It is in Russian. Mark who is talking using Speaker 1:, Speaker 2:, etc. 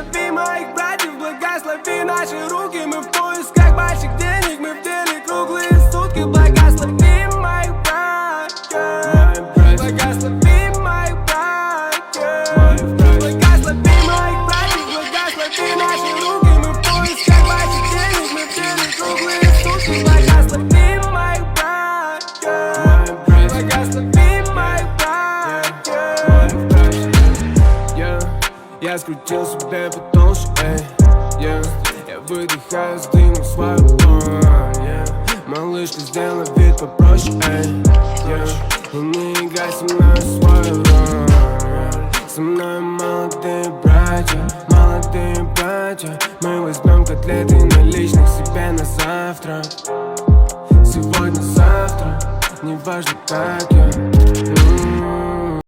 Speaker 1: Благослови моих братьев, благослови наши руки. Мы в поисках больших денег, мы в деле круглые сутки. Благослови моих братьев, благослови моих братьев, благослови моих братьев, благослови наши руки. Мы в поисках больших денег, мы в деле круглые сутки. Благослови моих братьев, благослови моих братьев. Я скрутил себе потолще, я выдыхаю с дымом свою боль. Малышка, сделай вид попроще, и не играй со мной свою роль. Со мной молодые братья. Мы возьмем котлеты наличных себе на завтрак. Сегодня, завтра, неважно как я.